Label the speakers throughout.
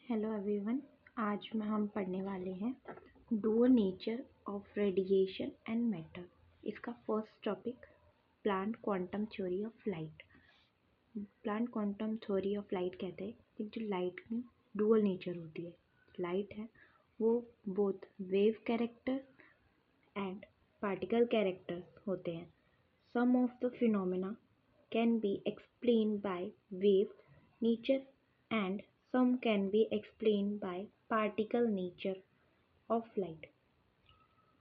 Speaker 1: Hello everyone. आज में हम पढ़ने वाले हैं dual nature of radiation and matter. इसका first topic Planck quantum theory of light. Planck quantum theory of light कहते हैं कि जो लाइट की डुअल नेचर होती है, लाइट है वो both wave character and particle character होते हैं। Some of the phenomena can be explained by wave nature and some can be explained by particle nature of light.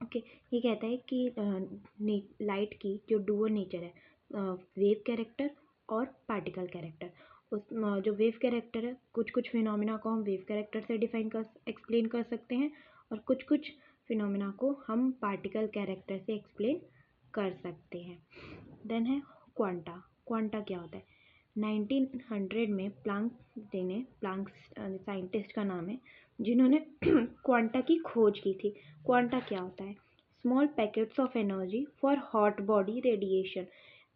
Speaker 1: Okay ये कहता है कि लाइट की जो डुअल नेचर है, वेव कैरेक्टर और पार्टिकल कैरेक्टर। उस जो वेव कैरेक्टर है, कुछ कुछ फिनोमेना को हम वेव कैरेक्टर से एक्सप्लेन कर सकते हैं और कुछ कुछ फिनोमेना को हम पार्टिकल कैरेक्टर से एक्सप्लेन कर सकते हैं। देन है क्वांटा। क्वांटा क्या होता है? 1900 में प्लांक साइंटिस्ट का नाम है जिन्होंने क्वांटा की खोज की थी। क्वांटा क्या होता है? Small packets of energy for hot body radiation.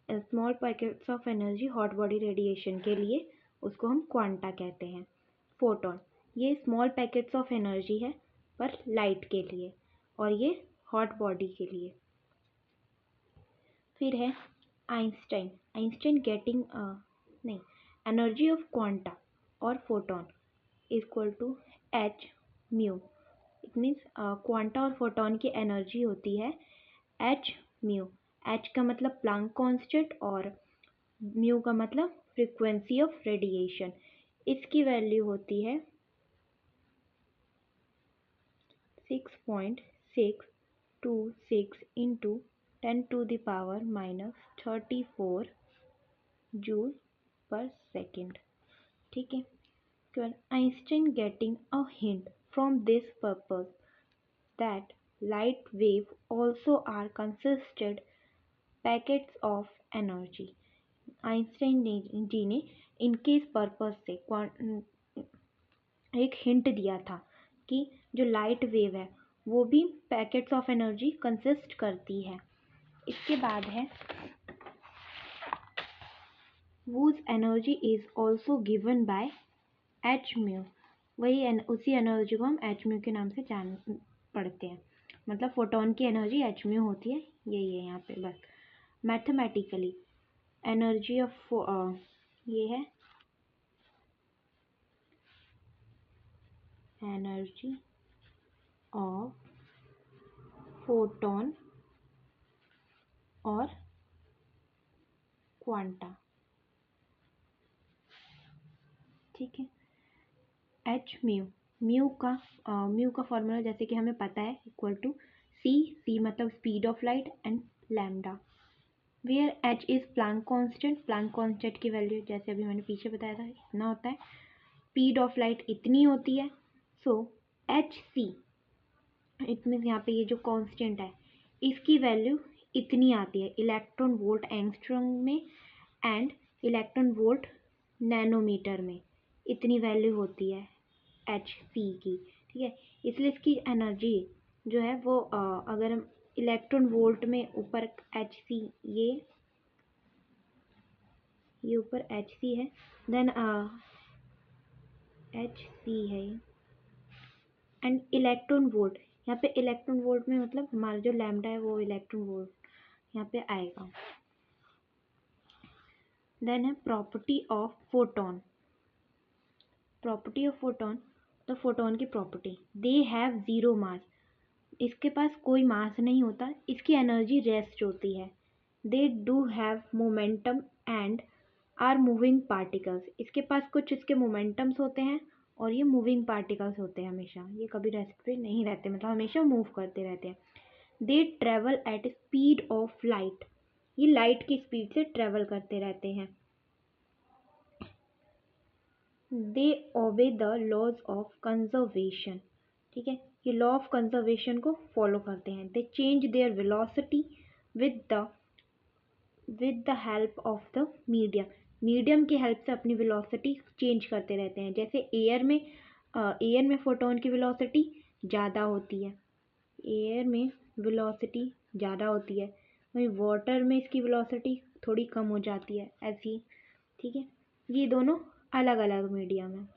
Speaker 1: Small packets of energy hot body radiation के लिए उसको हम क्वांटा कहते हैं। फोटोन, ये स्मॉल पैकेट्स ऑफ एनर्जी है पर लाइट के लिए, और ये हॉट बॉडी के लिए। फिर है Einstein. Einstein getting energy of quanta और photon equal to H mu. It means quanta और फोटोन की एनर्जी होती है एच म्यू। एच का मतलब प्लांक कांस्टेंट और म्यू का मतलब फ्रीक्वेंसी ऑफ रेडिएशन। इसकी वैल्यू होती है 6.626 इंटू 10⁻⁻34 जूल पर सेकेंड। ठीक है। Einstein getting a hint from this purpose that light wave also are consisted packets of energy. Einstein ji ने इनके इस पर्पस से एक हिंट दिया था कि जो लाइट वेव है वो भी पैकेट्स ऑफ एनर्जी कंसिस्ट करती है। इसके बाद है whose energy is also given by H mu. वही उसी एनर्जी को हम एच म्यू के नाम से पढ़ते हैं। मतलब फोटोन की एनर्जी एच म्यू होती है, यही है यहाँ पे बस। मैथमेटिकली एनर्जी ऑफ ये है एनर्जी ऑफ फोटोन और क्वांटा। ठीक है। एच म्यू, म्यू का फॉर्मूला जैसे कि हमें पता है इक्वल टू सी मतलब speed of light and lambda, where H is Planck constant. Planck constant की वैल्यू जैसे अभी मैंने पीछे बताया था इतना होता है, स्पीड ऑफ लाइट इतनी होती है। So H see it means यहाँ पे ये जो कांस्टेंट है इसकी वैल्यू इतनी आती है इलेक्ट्रॉन वोल्ट एंगस्ट्रॉम में एंड इलेक्ट्रॉन वोल्ट नैनोमीटर में, इतनी वैल्यू होती है एच सी की। ठीक है। इसलिए इसकी एनर्जी जो है वो अगर हम इलेक्ट्रॉन वोल्ट में ऊपर एच सी, ये ऊपर एच सी है, देन एच सी है एंड इलेक्ट्रॉन वोल्ट, यहाँ पे इलेक्ट्रॉन वोल्ट में मतलब हमारा जो लैम्डा है वो इलेक्ट्रॉन वोल्ट यहाँ पे आएगा। देन है property of photon. Property of photon, तो फोटोन की property, they have zero mass. इसके पास कोई मास नहीं होता, इसकी एनर्जी रेस्ट होती है। They do have momentum and are moving particles. इसके पास कुछ इसके मोमेंटम्स होते हैं और ये मूविंग पार्टिकल्स होते हैं हमेशा, ये कभी रेस्ट पे नहीं रहते, मतलब हमेशा मूव करते रहते हैं। They travel at speed of light, ये लाइट की स्पीड से ट्रेवल करते रहते हैं। दे obey the laws of conservation. ठीक है, ये लॉ ऑफ कंजर्वेशन को फॉलो करते हैं। दे change their velocity with the help of the medium की हेल्प से अपनी वेलोसिटी चेंज करते रहते हैं। जैसे एयर में फोटोन की वेलोसिटी ज़्यादा होती है, एयर में वेलोसिटी ज़्यादा होती है, वहीं वाटर में इसकी वेलोसिटी थोड़ी कम हो जाती है, ऐसी। ठीक है, ये दोनों अलग अलग मीडियम है।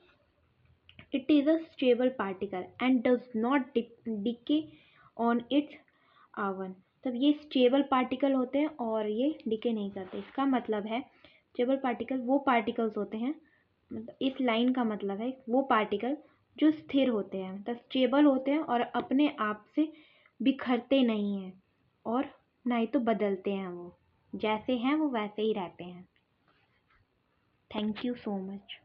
Speaker 1: It is a stable particle and does not decay on its own. तब ये स्टेबल पार्टिकल होते हैं और ये डिके नहीं करते। इसका मतलब है स्टेबल पार्टिकल वो पार्टिकल्स होते हैं, मतलब इस लाइन का मतलब है वो पार्टिकल जो स्थिर होते हैं, मतलब स्टेबल होते हैं और अपने आप से बिखरते नहीं हैं और ना ही तो बदलते हैं, वो जैसे हैं वो वैसे ही रहते हैं। Thank you so much.